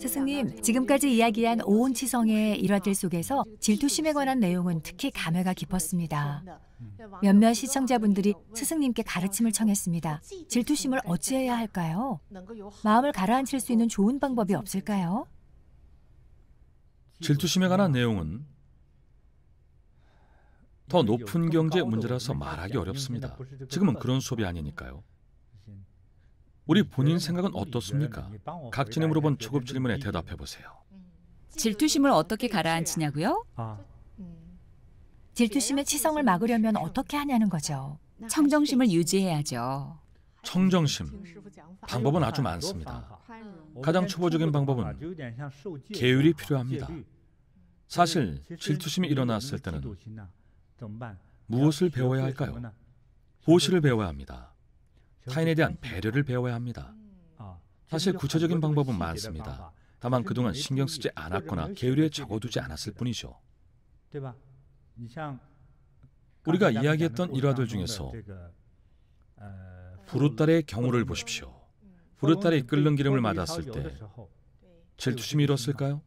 스승님, 지금까지 이야기한 오온치성의 일화들 속에서 질투심에 관한 내용은 특히 감회가 깊었습니다. 몇몇 시청자분들이 스승님께 가르침을 청했습니다. 질투심을 어찌해야 할까요? 마음을 가라앉힐 수 있는 좋은 방법이 없을까요? 질투심에 관한 내용은 더 높은 경제 문제라서 말하기 어렵습니다. 지금은 그런 수업이 아니니까요. 우리 본인 생각은 어떻습니까? 각진이 물어본 초급 질문에 대답해 보세요. 질투심을 어떻게 가라앉히냐고요? 질투심의 치성을 막으려면 어떻게 하냐는 거죠. 청정심을 유지해야죠. 청정심. 방법은 아주 많습니다. 가장 초보적인 방법은 계율이 필요합니다. 사실 질투심이 일어났을 때는 무엇을 배워야 할까요? 보시를 배워야 합니다. 타인에 대한 배려를 배워야 합니다. 사실 구체적인 방법은 많습니다. 다만 그동안 신경 쓰지 않았거나 계율에 적어두지 않았을 뿐이죠. 우리가 이야기했던 일화들 중에서 부르딸의 경우를 보십시오. 부르딸이 끓는 기름을 맞았을 때 질투심이 일었을까요?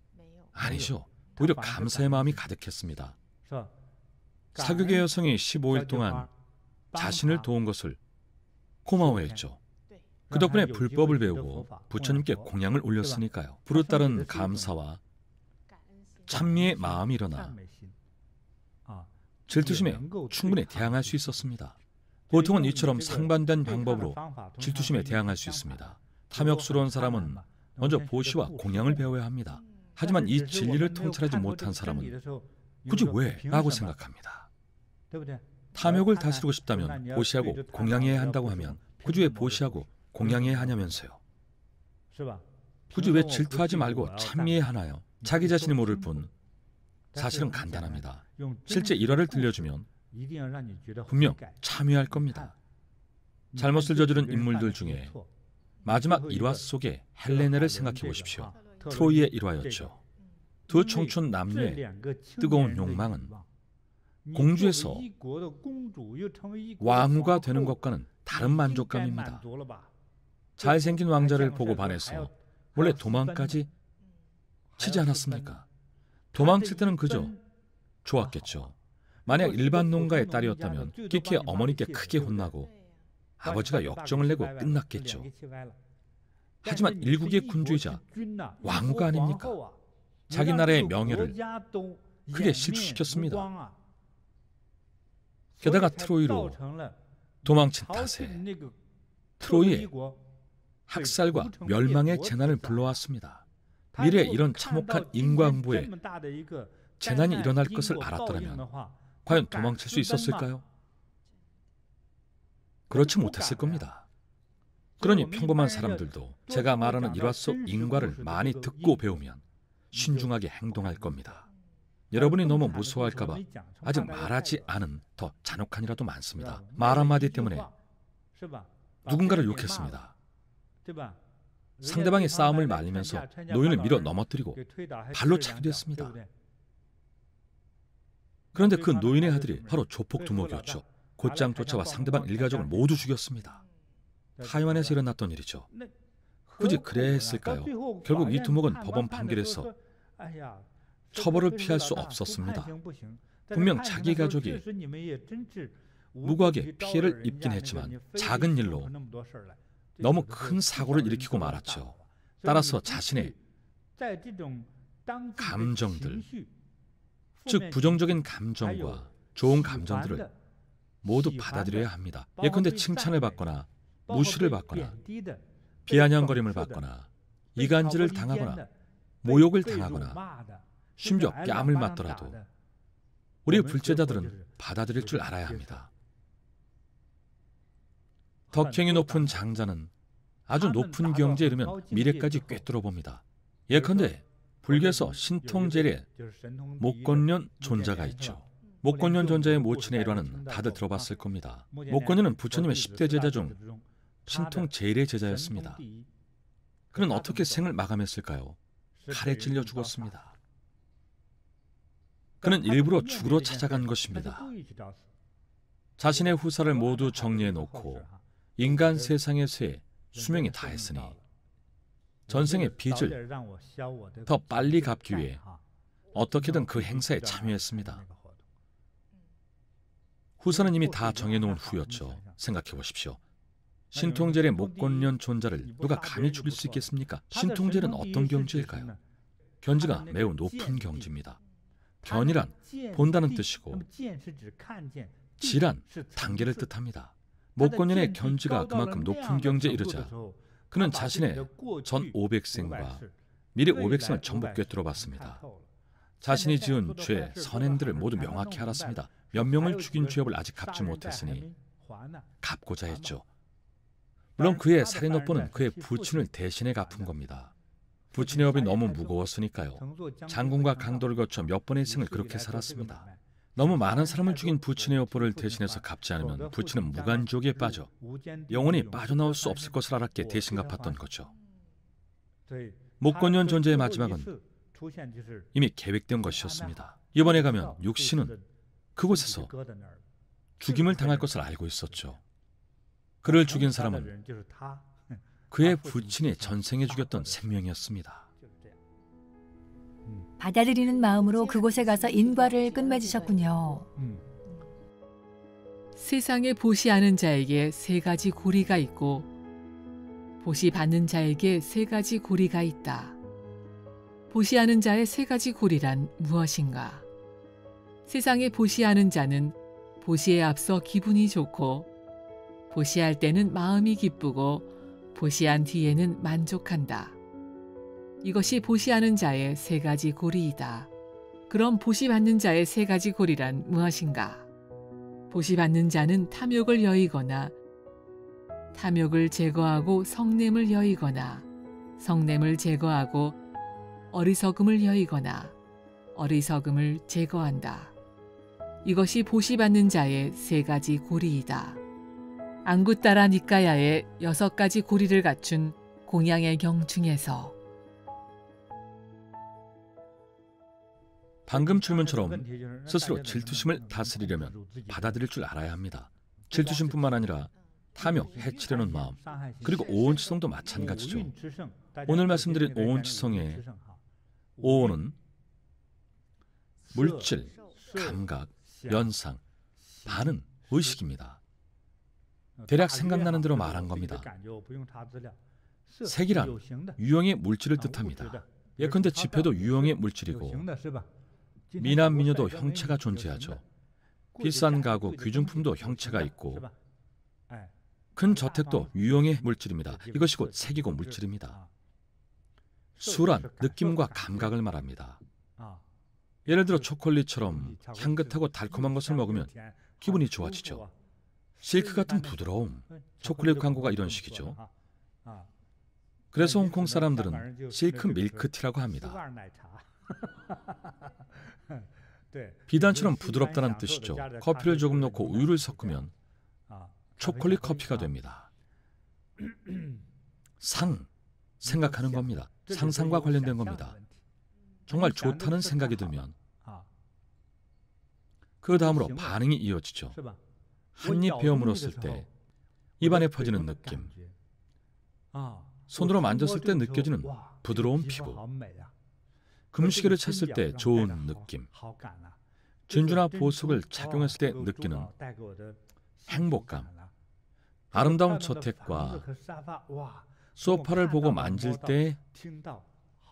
아니죠. 오히려 감사의 마음이 가득했습니다. 사교계 여성이 15일 동안 자신을 도운 것을 고마워했죠. 그 덕분에 불법을 배우고 부처님께 공양을 올렸으니까요. 부르딸은 감사와 찬미의 마음이 일어나 질투심에 충분히 대항할 수 있었습니다. 보통은 이처럼 상반된 방법으로 질투심에 대항할 수 있습니다. 탐욕스러운 사람은 먼저 보시와 공양을 배워야 합니다. 하지만 이 진리를 통찰하지 못한 사람은 굳이 왜? 라고 생각합니다. 탐욕을 다스리고 싶다면 보시하고 공양해야 한다고 하면 굳이 왜 보시하고 공양해야 하냐면서요. 굳이 왜 질투하지 말고 찬미해야 하나요? 자기 자신이 모를 뿐 사실은 간단합니다. 실제 일화를 들려주면 분명 참여할 겁니다. 잘못을 저지른 인물들 중에 마지막 일화 속의 헬레네를 생각해 보십시오. 트로이의 일화였죠. 두 청춘 남녀의 뜨거운 욕망은 공주에서 왕후가 되는 것과는 다른 만족감입니다. 잘생긴 왕자를 보고 반해서 원래 도망까지 치지 않았습니까? 도망칠 때는 그저 좋았겠죠. 만약 일반 농가의 딸이었다면 끼키의 어머니께 크게 혼나고 아버지가 역정을 내고 끝났겠죠. 하지만 일국의 군주이자 왕후가 아닙니까? 자기 나라의 명예를 크게 실추시켰습니다. 게다가 트로이로 도망친 탓에 트로이의 학살과 멸망의 재난을 불러왔습니다. 미래에 이런 참혹한 인과응보에 재난이 일어날 것을 알았더라면 과연 도망칠 수 있었을까요? 그렇지 못했을 겁니다. 그러니 평범한 사람들도 제가 말하는 일화 속 인과를 많이 듣고 배우면 신중하게 행동할 겁니다. 여러분이 너무 무서워할까 봐 아직 말하지 않은 더 잔혹한 일화도 많습니다. 말 한마디 때문에 누군가를 욕했습니다. 상대방의 싸움을 말리면서 노인을 밀어 넘어뜨리고 발로 차기도 했습니다. 그런데 그 노인의 아들이 바로 조폭 두목이었죠. 곧장 쫓아와 상대방 일가족을 모두 죽였습니다. 타이완에서 일어났던 일이죠. 굳이 그래야 했을까요? 결국 이 두목은 법원 판결에서 처벌을 피할 수 없었습니다. 분명 자기 가족이 무고하게 피해를 입긴 했지만 작은 일로 너무 큰 사고를 일으키고 말았죠. 따라서 자신의 감정들, 즉 부정적인 감정과 좋은 감정들을 모두 받아들여야 합니다. 예컨대 칭찬을 받거나 무시를 받거나 비아냥거림을 받거나 이간질을 당하거나 모욕을 당하거나 심지어 뺨을 맞더라도 우리 불제자들은 받아들일 줄 알아야 합니다. 덕행이 높은 장자는 아주 높은 경지에 이르면 미래까지 꿰뚫어 봅니다. 예컨대 불교에서 신통제례 목건련 존자가 있죠. 목건련 존자의 모친의 일화는 다들 들어봤을 겁니다. 목건련은 부처님의 10대 제자 중 신통제례 제자였습니다. 그는 어떻게 생을 마감했을까요? 칼에 찔려 죽었습니다. 그는 일부러 죽으러 찾아간 것입니다. 자신의 후사를 모두 정리해 놓고 인간 세상에서의 수명이 다했으니 전생의 빚을 더 빨리 갚기 위해 어떻게든 그 행사에 참여했습니다. 후사는 이미 다 정해놓은 후였죠. 생각해 보십시오. 신통젤의 목곤련 존자를 누가 감히 죽일 수 있겠습니까? 신통젤은 어떤 경지일까요? 견지가 매우 높은 경지입니다. 견이란 본다는 뜻이고 지란 단계를 뜻합니다. 목곤련의 견지가 그만큼 높은 경지에 이르자 그는 자신의 전 500생과 미래 500생을 전부 꿰뚫어봤습니다. 자신이 지은 죄, 선행들을 모두 명확히 알았습니다. 몇 명을 죽인 죄업을 아직 갚지 못했으니 갚고자 했죠. 물론 그의 살인업보는 그의 부친을 대신해 갚은 겁니다. 부친의 업이 너무 무거웠으니까요. 장군과 강도를 거쳐 몇 번의 생을 그렇게 살았습니다. 너무 많은 사람을 죽인 부친의 업보를 대신해서 갚지 않으면 부친은 무간지옥에 빠져 영원히 빠져나올 수 없을 것을 알았기에 대신 갚았던 거죠. 목곤련 존재의 마지막은 이미 계획된 것이었습니다. 이번에 가면 육신은 그곳에서 죽임을 당할 것을 알고 있었죠. 그를 죽인 사람은 그의 부친이 전생에 죽였던 생명이었습니다. 받아들이는 마음으로 그곳에 가서 인과를 끝맺으셨군요. 세상에 보시하는 자에게 세 가지 고리가 있고 보시 받는 자에게 세 가지 고리가 있다. 보시하는 자의 세 가지 고리란 무엇인가? 세상에 보시하는 자는 보시에 앞서 기분이 좋고 보시할 때는 마음이 기쁘고 보시한 뒤에는 만족한다. 이것이 보시하는 자의 세 가지 고리이다. 그럼 보시받는 자의 세 가지 고리란 무엇인가? 보시받는 자는 탐욕을 여의거나 탐욕을 제거하고 성냄을 여의거나 성냄을 제거하고 어리석음을 여의거나 어리석음을 제거한다. 이것이 보시받는 자의 세 가지 고리이다. 앙구따라 니까야의 6가지 고리를 갖춘 공양의 경 중에서 방금 질문처럼 스스로 질투심을 다스리려면 받아들일 줄 알아야 합니다. 질투심뿐만 아니라 탐욕, 해치려는 마음, 그리고 오온치성도 마찬가지죠. 오늘 말씀드린 오온치성의 오온은 물질, 감각, 연상, 반응, 의식입니다. 대략 생각나는 대로 말한 겁니다. 색이란 유형의 물질을 뜻합니다. 예컨대 지폐도 유형의 물질이고 미남 미녀도 형체가 존재하죠. 비싼 가구, 귀중품도 형체가 있고 큰 저택도 유형의 물질입니다. 이것이 곧 색이고 물질입니다. 수란 느낌과 감각을 말합니다. 예를 들어 초콜릿처럼 향긋하고 달콤한 것을 먹으면 기분이 좋아지죠. 실크 같은 부드러움, 초콜릿 광고가 이런 식이죠. 그래서 홍콩 사람들은 실크 밀크티라고 합니다. 비단처럼 부드럽다는 뜻이죠. 커피를 조금 넣고 우유를 섞으면 초콜릿 커피가 됩니다. 생각하는 겁니다. 상상과 관련된 겁니다. 정말 좋다는 생각이 들면 그 다음으로 반응이 이어지죠. 한 입 베어 물었을 때 입안에 퍼지는 느낌, 손으로 만졌을 때 느껴지는 부드러운 피부, 금시계를 찼을 때 좋은 느낌, 진주나 보석을 착용했을 때 느끼는 행복감, 아름다운 저택과 소파를 보고 만질 때의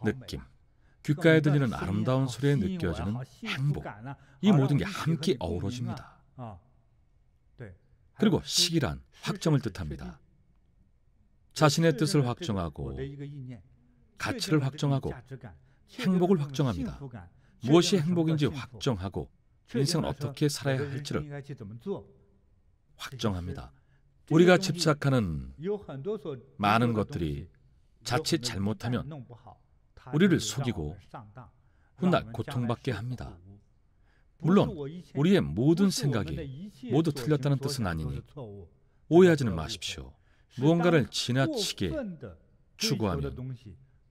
느낌, 귓가에 들리는 아름다운 소리에 느껴지는 행복, 이 모든 게 함께 어우러집니다. 그리고 식이란 확정을 뜻합니다. 자신의 뜻을 확정하고 가치를 확정하고 행복을 확정합니다. 무엇이 행복인지 확정하고 인생을 어떻게 살아야 할지를 확정합니다. 우리가 집착하는 많은 것들이 자칫 잘못하면 우리를 속이고 훗날 고통받게 합니다. 물론 우리의 모든 생각이 모두 틀렸다는 뜻은 아니니 오해하지는 마십시오. 무언가를 지나치게 추구하면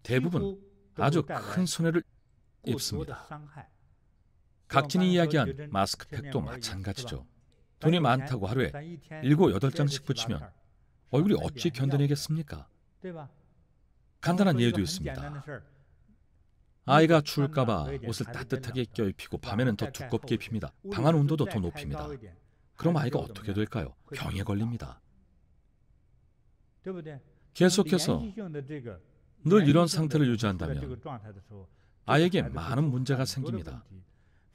대부분 아주 큰 손해를 입습니다. 각진이 이야기한 마스크팩도 마찬가지죠. 돈이 많다고 하루에 7, 8장씩 붙이면 얼굴이 어찌 견뎌내겠습니까? 간단한 예도 있습니다. 아이가 추울까봐 옷을 따뜻하게 껴입히고 밤에는 더 두껍게 입힙니다. 방 안 온도도 더 높입니다. 그럼 아이가 어떻게 될까요? 병에 걸립니다. 계속해서 늘 이런 상태를 유지한다면 아이에게 많은 문제가 생깁니다.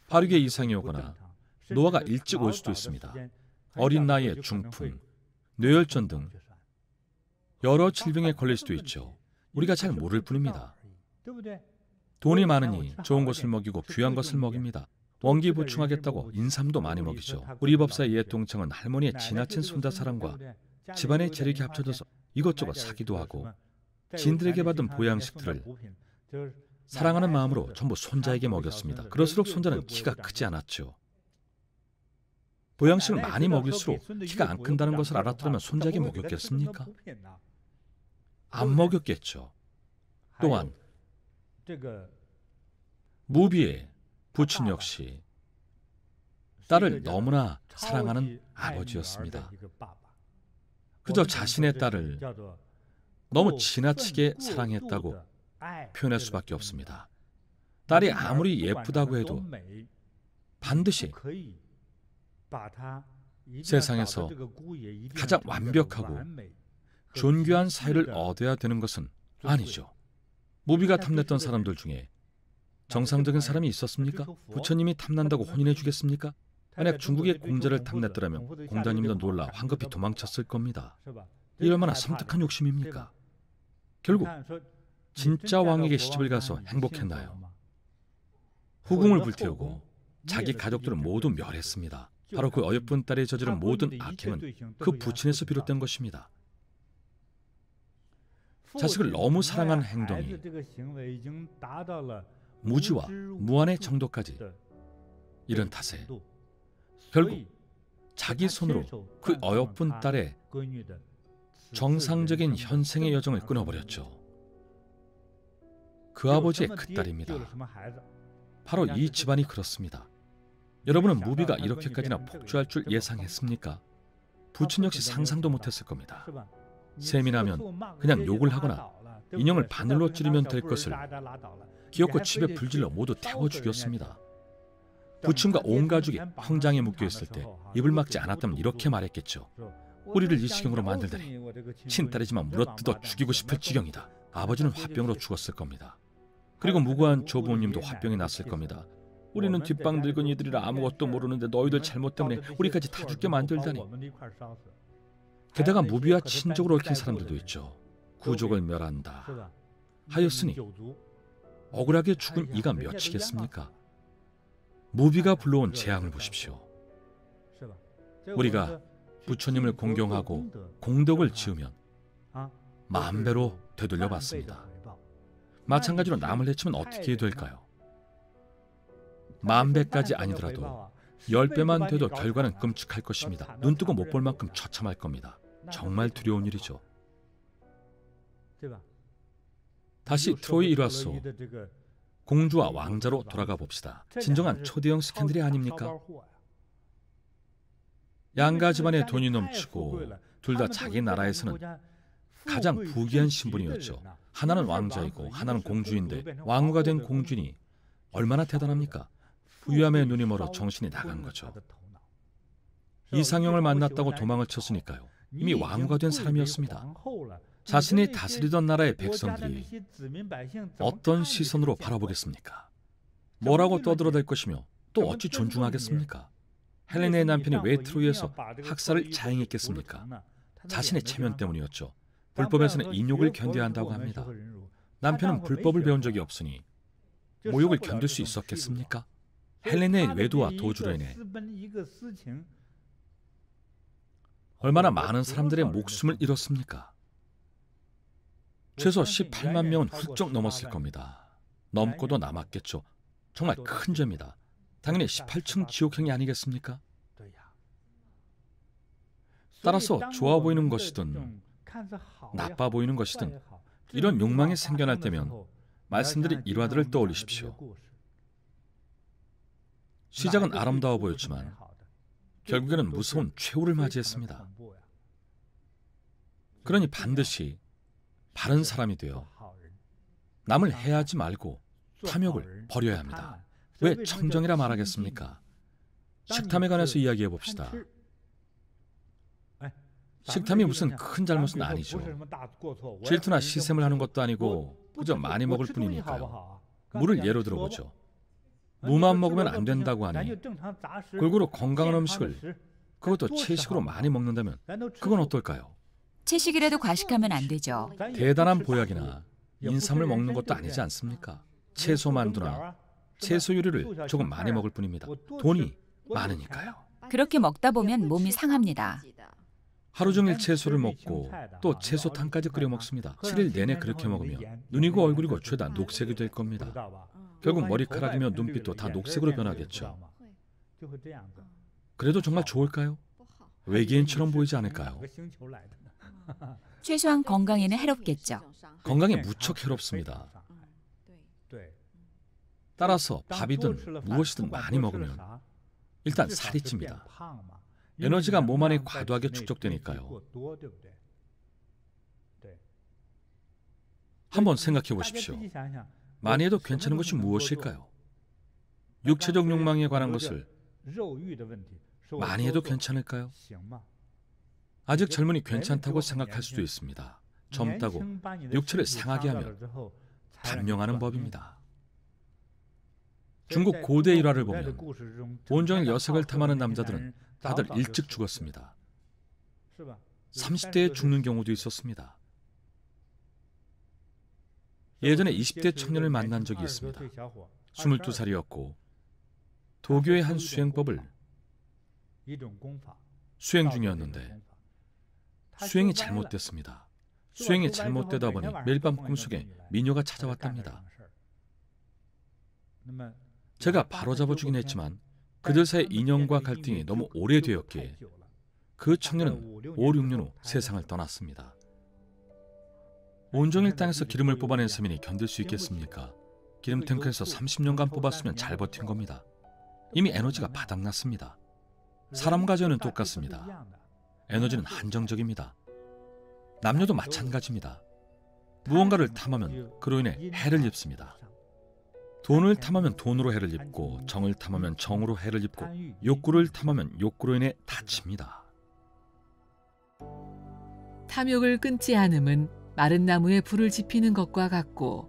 발육에 이상이 오거나 노화가 일찍 올 수도 있습니다. 어린 나이에 중풍, 뇌혈전 등 여러 질병에 걸릴 수도 있죠. 우리가 잘 모를 뿐입니다. 돈이 많으니 좋은 것을 먹이고 귀한 것을 먹입니다. 원기 보충하겠다고 인삼도 많이 먹이죠. 우리 법사의 옛 동창은 할머니의 지나친 손자 사랑과 집안의 재력이 합쳐져서 이것저것 사기도 하고 진들에게 받은 보양식들을 사랑하는 마음으로 전부 손자에게 먹였습니다. 그럴수록 손자는 키가 크지 않았죠. 보양식을 많이 먹일수록 키가 안 큰다는 것을 알았더라면 손자에게 먹였겠습니까? 안 먹였겠죠. 또한 무비의 부친 역시 딸을 너무나 사랑하는 아버지였습니다. 그저 자신의 딸을 너무 지나치게 사랑했다고 표현할 수밖에 없습니다. 딸이 아무리 예쁘다고 해도 반드시 세상에서 가장 완벽하고 존귀한 사이를 얻어야 되는 것은 아니죠. 무비가 탐냈던 사람들 중에 정상적인 사람이 있었습니까? 부처님이 탐난다고 혼인해 주겠습니까? 만약 중국의 공자를 탐냈더라면 공자님도 놀라 황급히 도망쳤을 겁니다. 이 얼마나 섬뜩한 욕심입니까? 결국 진짜 왕에게 시집을 가서 행복했나요? 후궁을 불태우고 자기 가족들을 모두 멸했습니다. 바로 그 어여쁜 딸이 저지른 모든 악행은 그 부친에서 비롯된 것입니다. 자식을 너무 사랑하는 행동이 무지와 무한의 정도까지 이른 탓에 결국 자기 손으로 그 어여쁜 딸의 정상적인 현생의 여정을 끊어버렸죠. 그 아버지의 큰딸입니다. 바로 이 집안이 그렇습니다. 여러분은 무비가 이렇게까지나 폭주할 줄 예상했습니까? 부친 역시 상상도 못했을 겁니다. 셈이 나면 그냥 욕을 하거나 인형을 바늘로 찌르면 될 것을 기어코 집에 불질러 모두 태워 죽였습니다. 부친과 온 가족이 형장에 묶여있을 때 입을 막지 않았다면 이렇게 말했겠죠. 우리를 이 지경으로 만들다니 친딸이지만 물어뜯어 죽이고 싶을 지경이다. 아버지는 화병으로 죽었을 겁니다. 그리고 무고한 조부모님도 화병이 났을 겁니다. 우리는 뒷방 늙은이들이라 아무것도 모르는데 너희들 잘못 때문에 우리까지 다 죽게 만들다니. 게다가 무비와 친족을 얽힌 사람들도 있죠. 구족을 멸한다 하였으니 억울하게 죽은 이가 몇이겠습니까? 무비가 불러온 재앙을 보십시오. 우리가 부처님을 공경하고 공덕을 지으면 만배로 되돌려 받습니다. 마찬가지로 남을 해치면 어떻게 될까요? 만배까지 아니더라도 10배만 돼도 결과는 끔찍할 것입니다. 눈뜨고 못 볼 만큼 처참할 겁니다. 정말 두려운 일이죠. 다시 트로이 일화소 공주와 왕자로 돌아가 봅시다. 진정한 초대형 스캔들이 아닙니까? 양가 집안에 돈이 넘치고 둘 다 자기 나라에서는 가장 부귀한 신분이었죠. 하나는 왕자이고 하나는 공주인데 왕후가 된 공주니 얼마나 대단합니까? 부유함에 눈이 멀어 정신이 나간 거죠. 이상형을 만났다고 도망을 쳤으니까요. 이미 왕후가 된 사람이었습니다. 자신이 다스리던 나라의 백성들이 어떤 시선으로 바라보겠습니까? 뭐라고 떠들어댈 것이며 또 어찌 존중하겠습니까? 헬레네의 남편이 왜 트로이에서 학살을 자행했겠습니까? 자신의 체면 때문이었죠. 불법에서는 인욕을 견뎌야 한다고 합니다. 남편은 불법을 배운 적이 없으니 모욕을 견딜 수 있었겠습니까? 헬레네의 외도와 도주로 인해 얼마나 많은 사람들의 목숨을 잃었습니까? 최소 18만 명은 훌쩍 넘었을 겁니다. 넘고도 남았겠죠. 정말 큰 죄입니다. 당연히 18층 지옥행이 아니겠습니까? 따라서 좋아 보이는 것이든 나빠 보이는 것이든 이런 욕망이 생겨날 때면 말씀드린 일화들을 떠올리십시오. 시작은 아름다워 보였지만 결국에는 무서운 최후를 맞이했습니다. 그러니 반드시 바른 사람이 되어 남을 해하지 말고 탐욕을 버려야 합니다. 왜 청정이라 말하겠습니까? 식탐에 관해서 이야기해 봅시다. 식탐이 무슨 큰 잘못은 아니죠. 질투나 시샘을 하는 것도 아니고 그저 많이 먹을 뿐이니까요. 물을 예로 들어보죠. 무만 먹으면 안 된다고 하니 골고루 건강한 음식을 그것도 채식으로 많이 먹는다면 그건 어떨까요? 채식이라도 과식하면 안 되죠. 대단한 보약이나 인삼을 먹는 것도 아니지 않습니까? 채소 만두나 채소 요리를 조금 많이 먹을 뿐입니다. 돈이 많으니까요. 그렇게 먹다 보면 몸이 상합니다. 하루 종일 채소를 먹고 또 채소탕까지 끓여 먹습니다. 7일 내내 그렇게 먹으면 눈이고 얼굴이고 죄다 녹색이 될 겁니다. 결국 머리카락이며 눈빛도 다 녹색으로 변하겠죠. 그래도 정말 좋을까요? 외계인처럼 보이지 않을까요? 최소한 건강에는 해롭겠죠. 건강에 무척 해롭습니다. 따라서 밥이든 무엇이든 많이 먹으면 일단 살이 찝니다. 에너지가 몸 안에 과도하게 축적되니까요. 한번 생각해 보십시오. 많이 해도 괜찮은 것이 무엇일까요? 육체적 욕망에 관한 것을 많이 해도 괜찮을까요? 아직 젊으니 괜찮다고 생각할 수도 있습니다. 젊다고 육체를 상하게 하면 단명하는 법입니다. 중국 고대 일화를 보면 온종일 여색을 탐하는 남자들은 다들 일찍 죽었습니다. 30대에 죽는 경우도 있었습니다. 예전에 20대 청년을 만난 적이 있습니다. 22살이었고 도교의 한 수행법을 수행 중이었는데 수행이 잘못됐습니다. 수행이 잘못되다 보니 매일 밤 꿈속에 미녀가 찾아왔답니다. 제가 바로잡아 주긴 했지만 그들 사이 인연과 갈등이 너무 오래되었기에 그 청년은 5, 6년 후 세상을 떠났습니다. 온종일 땅에서 기름을 뽑아낸 서민이 견딜 수 있겠습니까? 기름 탱크에서 30년간 뽑았으면 잘 버틴 겁니다. 이미 에너지가 바닥났습니다. 사람 가져는 똑같습니다. 에너지는 한정적입니다. 남녀도 마찬가지입니다. 무언가를 탐하면 그로 인해 해를 입습니다. 돈을 탐하면 돈으로 해를 입고 정을 탐하면 정으로 해를 입고 욕구를 탐하면 욕구로 인해 다칩니다. 탐욕을 끊지 않음은 마른 나무에 불을 지피는 것과 같고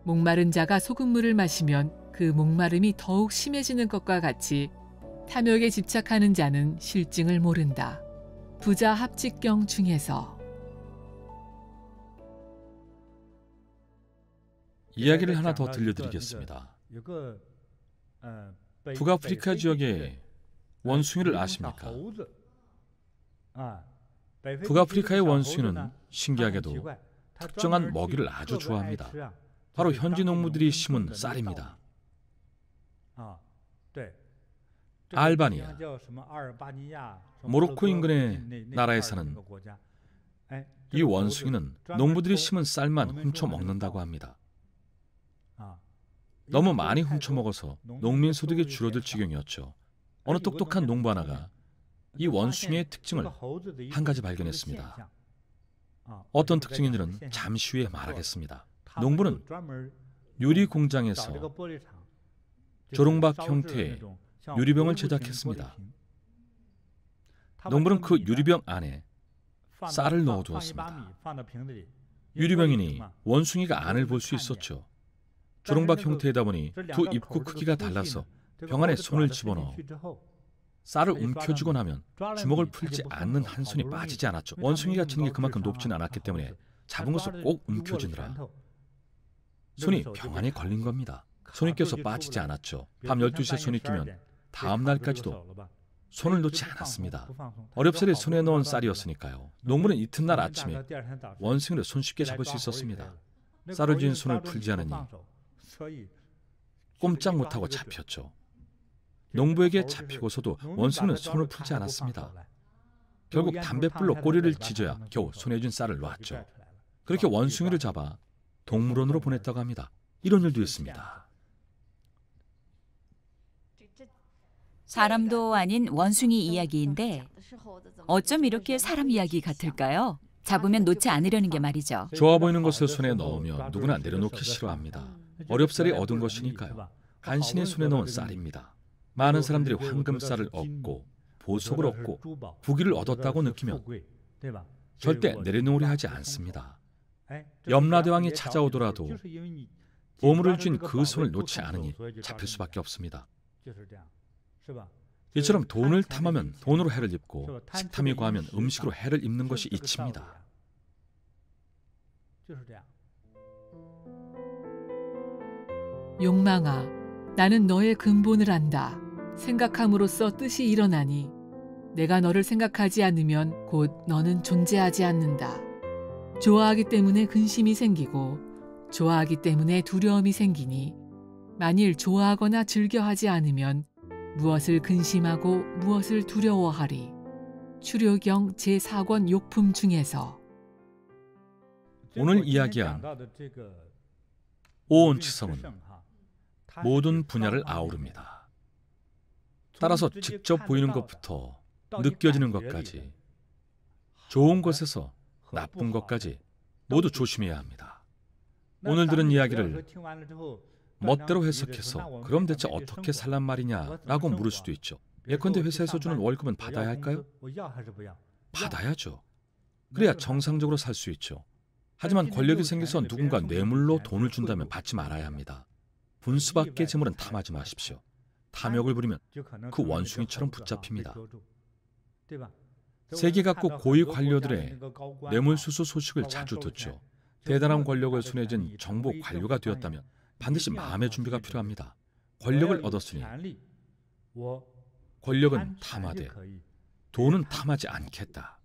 목마른 자가 소금물을 마시면 그 목마름이 더욱 심해지는 것과 같이 탐욕에 집착하는 자는 실증을 모른다. 부자 합직경 중에서. 이야기를 하나 더 들려드리겠습니다. 북아프리카 지역의 원숭이를 아십니까? 북아프리카의 원숭이는 신기하게도 특정한 먹이를 아주 좋아합니다. 바로 현지 농부들이 심은 쌀입니다. 알바니아, 모로코 인근의 나라에 사는 이 원숭이는 농부들이 심은 쌀만 훔쳐 먹는다고 합니다. 너무 많이 훔쳐 먹어서 농민 소득이 줄어들 지경이었죠. 어느 똑똑한 농부 하나가 이 원숭이의 특징을 한 가지 발견했습니다. 어떤 특징인지는 잠시 후에 말하겠습니다. 농부는 유리 공장에서 조롱박 형태의 유리병을 제작했습니다. 농부는 그 유리병 안에 쌀을 넣어두었습니다. 유리병이니 원숭이가 안을 볼 수 있었죠. 조롱박 형태이다 보니 두 입구 크기가 달라서 병 안에 손을 집어넣어 쌀을 움켜쥐고 나면 주먹을 풀지 않는 한 손이 빠지지 않았죠. 원숭이가 치는 게 그만큼 높지는 않았기 때문에 잡은 것을 꼭 움켜쥐느라 손이 병 안에 걸린 겁니다. 손이 껴서 빠지지 않았죠. 밤 12시에 손이 끼면 다음 날까지도 손을 놓지 않았습니다. 어렵사리 손에 넣은 쌀이었으니까요. 농부는 이튿날 아침에 원숭이를 손쉽게 잡을 수 있었습니다. 쌀을 쥔 손을 풀지 않으니 꼼짝 못하고 잡혔죠. 농부에게 잡히고서도 원숭이는 손을 풀지 않았습니다. 결국 담뱃불로 꼬리를 찢어야 겨우 손에 쥔 쌀을 놨죠. 그렇게 원숭이를 잡아 동물원으로 보냈다고 합니다. 이런 일도 있습니다. 사람도 아닌 원숭이 이야기인데 어쩜 이렇게 사람 이야기 같을까요? 잡으면 놓지 않으려는 게 말이죠. 좋아 보이는 것을 손에 넣으면 누구나 내려놓기 싫어합니다. 어렵사리 얻은 것이니까요. 간신히 손에 넣은 쌀입니다. 많은 사람들이 황금쌀을 얻고 보석을 얻고 부귀를 얻었다고 느끼면 절대 내려놓으려 하지 않습니다. 염라대왕이 찾아오더라도 보물을 쥔 그 손을 놓지 않으니 잡힐 수밖에 없습니다. 이처럼 돈을 탐하면 돈으로 해를 입고 식탐이 과하면 음식으로 해를 입는 것이 이치입니다. 욕망아, 나는 너의 근본을 안다. 생각함으로써 뜻이 일어나니 내가 너를 생각하지 않으면 곧 너는 존재하지 않는다. 좋아하기 때문에 근심이 생기고 좋아하기 때문에 두려움이 생기니 만일 좋아하거나 즐겨하지 않으면 무엇을 근심하고 무엇을 두려워하리. 추료경 제4권 욕품 중에서. 오늘 이야기한 오온치성은 모든 분야를 아우릅니다. 따라서 직접 보이는 것부터 느껴지는 것까지, 좋은 것에서 나쁜 것까지 모두 조심해야 합니다. 오늘 들은 이야기를 멋대로 해석해서 그럼 대체 어떻게 살란 말이냐라고 물을 수도 있죠. 예컨대 회사에서 주는 월급은 받아야 할까요? 받아야죠. 그래야 정상적으로 살 수 있죠. 하지만 권력이 생겨서 누군가 뇌물로 돈을 준다면 받지 말아야 합니다. 분수밖의 재물은 탐하지 마십시오. 탐욕을 부리면 그 원숭이처럼 붙잡힙니다. 세계 각국 고위 관료들의 뇌물수수 소식을 자주 듣죠. 대단한 권력을 손에 쥔 정부 관료가 되었다면 반드시 마음의 준비가 필요합니다. 권력을 얻었으니 권력은 탐하되 돈은 탐하지 않겠다.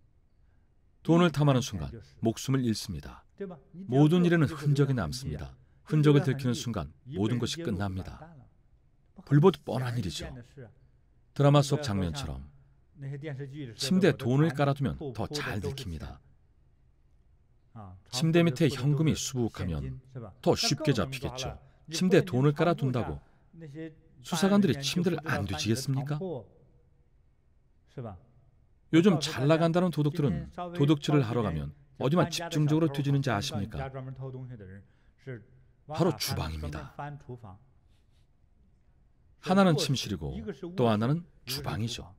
돈을 탐하는 순간 목숨을 잃습니다. 모든 일에는 흔적이 남습니다. 흔적을 들키는 순간 모든 것이 끝납니다. 불보듯 뻔한 일이죠. 드라마 속 장면처럼 침대에 돈을 깔아두면 더 잘 들킵니다. 침대 밑에 현금이 수북하면 더 쉽게 잡히겠죠. 침대에 돈을 깔아둔다고 수사관들이 침대를 안 뒤지겠습니까? 요즘 잘 나간다는 도둑들은 도둑질을 하러 가면 어디만 집중적으로 뒤지는지 아십니까? 바로 주방입니다. 하나는 침실이고 또 하나는 주방이죠.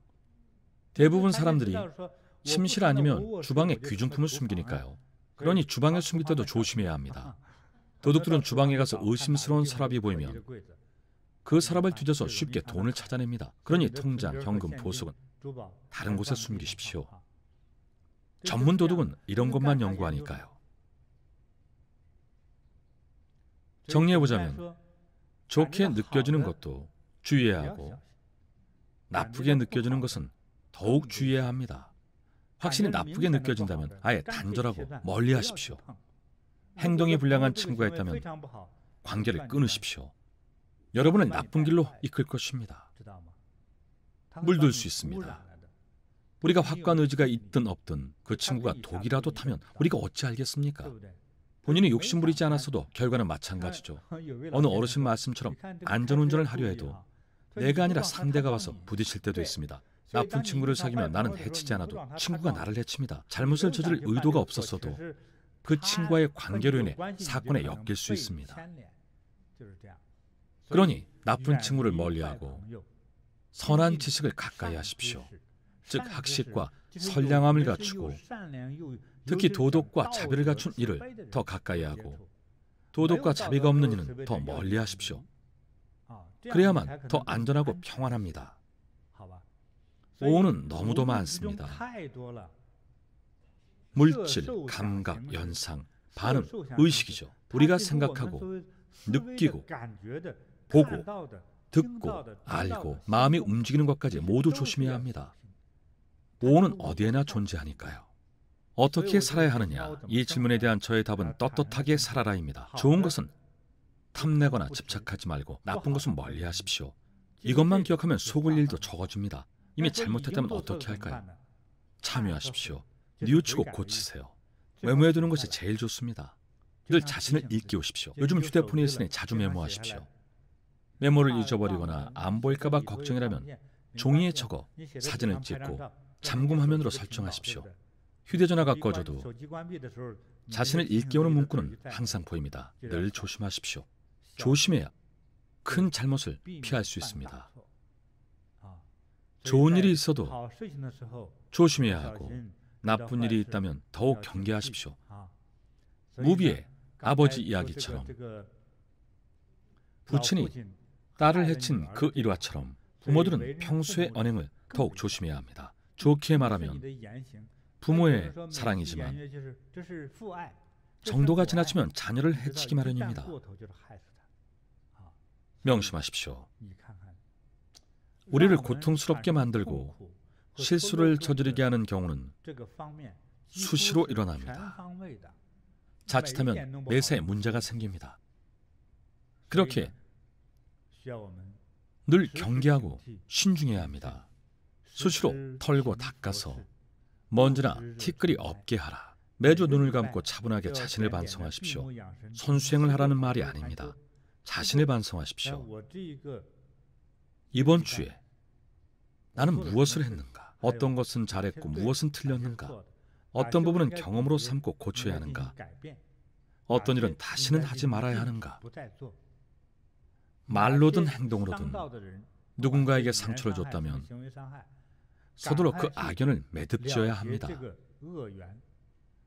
대부분 사람들이 침실 아니면 주방에 귀중품을 숨기니까요. 그러니 주방에 숨길 때도 조심해야 합니다. 도둑들은 주방에 가서 의심스러운 서랍이 보이면 그 서랍을 뒤져서 쉽게 돈을 찾아냅니다. 그러니 통장, 현금, 보석은 다른 곳에 숨기십시오. 전문 도둑은 이런 것만 연구하니까요. 정리해보자면 좋게 느껴지는 것도 주의해야 하고 나쁘게 느껴지는 것은 더욱 주의해야 합니다. 확실히 나쁘게 느껴진다면 아예 단절하고 멀리 하십시오. 행동이 불량한 친구가 있다면 관계를 끊으십시오. 여러분을 나쁜 길로 이끌 것입니다. 물들 수 있습니다. 우리가 확고한 의지가 있든 없든 그 친구가 독이라도 타면 우리가 어찌 알겠습니까? 본인이 욕심부리지 않았어도 결과는 마찬가지죠. 어느 어르신 말씀처럼 안전운전을 하려 해도 내가 아니라 상대가 와서 부딪힐 때도 있습니다. 나쁜 친구를 사귀면 나는 해치지 않아도 친구가 나를 해칩니다. 잘못을 저지를 의도가 없었어도 그 친구와의 관계로 인해 사건에 엮일 수 있습니다. 그러니 나쁜 친구를 멀리하고 선한 지식을 가까이 하십시오. 즉 학식과 선량함을 갖추고 특히 도덕과 자비를 갖춘 이를 더 가까이 하고 도덕과 자비가 없는 이는 더 멀리 하십시오. 그래야만 더 안전하고 평안합니다. 오는 너무도 많습니다. 물질, 감각, 연상, 반응, 의식이죠. 우리가 생각하고 느끼고 보고 듣고 알고 마음이 움직이는 것까지 모두 조심해야 합니다. 오는 어디에나 존재하니까요. 어떻게 살아야 하느냐? 이 질문에 대한 저의 답은 떳떳하게 살아라입니다. 좋은 것은 탐내거나 집착하지 말고 나쁜 것은 멀리 하십시오. 이것만 기억하면 속을 일도 적어집니다. 이미 잘못했다면 어떻게 할까요? 참여하십시오. 뉘우치고 고치세요. 메모해 두는 것이 제일 좋습니다. 늘 자신을 일깨우십시오. 요즘 휴대폰이 있으니 자주 메모하십시오. 메모를 잊어버리거나 안 보일까 봐 걱정이라면 종이에 적어 사진을 찍고 잠금 화면으로 설정하십시오. 휴대전화가 꺼져도 자신을 일깨우는 문구는 항상 보입니다. 늘 조심하십시오. 조심해야 큰 잘못을 피할 수 있습니다. 좋은 일이 있어도 조심해야 하고 나쁜 일이 있다면 더욱 경계하십시오. 무비의 아버지 이야기처럼 부친이 딸을 해친 그 일화처럼 부모들은 평소의 언행을 더욱 조심해야 합니다. 좋게 말하면 부모의 사랑이지만 정도가 지나치면 자녀를 해치기 마련입니다. 명심하십시오. 우리를 고통스럽게 만들고 실수를 저지르게 하는 경우는 수시로 일어납니다. 자칫하면 매사에 문제가 생깁니다. 그렇게 늘 경계하고 신중해야 합니다. 수시로 털고 닦아서 먼지나 티끌이 없게 하라. 매주 눈을 감고 차분하게 자신을 반성하십시오. 선수행을 하라는 말이 아닙니다. 자신을 반성하십시오. 이번 주에 나는 무엇을 했는가? 어떤 것은 잘했고 무엇은 틀렸는가? 어떤 부분은 경험으로 삼고 고쳐야 하는가? 어떤 일은 다시는 하지 말아야 하는가? 말로든 행동으로든 누군가에게 상처를 줬다면 서둘러 그 악연을 매듭지어야 합니다.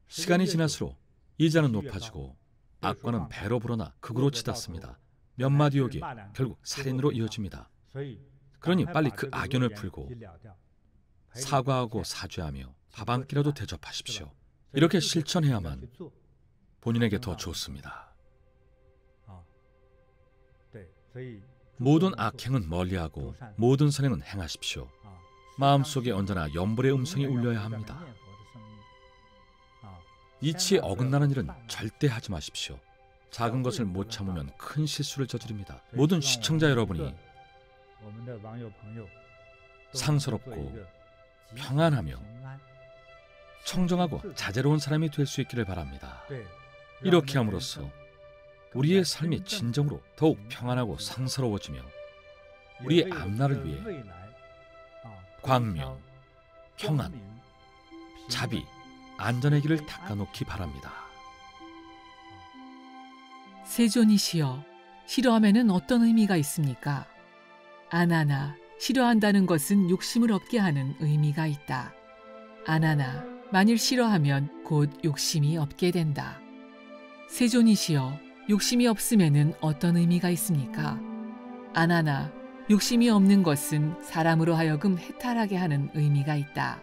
시간이 지날수록 이자는 높아지고 악과는 배로 불어나 극으로 치닫습니다. 몇 마디 욕이 결국 살인으로 이어집니다. 그러니 빨리 그 악연을 풀고 사과하고 사죄하며 밥 한 끼라도 대접하십시오. 이렇게 실천해야만 본인에게 더 좋습니다. 모든 악행은 멀리하고 모든 선행은 행하십시오. 마음속에 언제나 염불의 음성이 울려야 합니다. 이치에 어긋나는 일은 절대 하지 마십시오. 작은 것을 못 참으면 큰 실수를 저지릅니다. 모든 시청자 여러분이 상서롭고 평안하며 청정하고 자제로운 사람이 될 수 있기를 바랍니다. 이렇게 함으로써 우리의 삶이 진정으로 더욱 평안하고 상서로워지며 우리의 앞날을 위해 광명, 평안, 자비, 안전의 길을 닦아놓기 바랍니다. 세존이시여, 싫어함에는 어떤 의미가 있습니까? 아나나, 싫어한다는 것은 욕심을 얻게 하는 의미가 있다. 아나나, 만일 싫어하면 곧 욕심이 없게 된다. 세존이시여, 욕심이 없음에는 어떤 의미가 있습니까? 아나나, 욕심이 없는 것은 사람으로 하여금 해탈하게 하는 의미가 있다.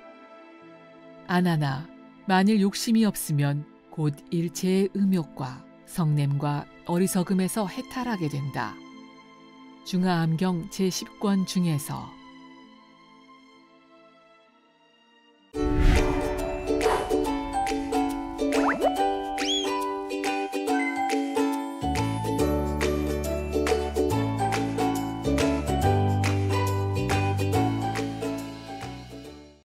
아나나, 만일 욕심이 없으면 곧 일체의 음욕과 성냄과 어리석음에서 해탈하게 된다. 중화암경 제10권 중에서.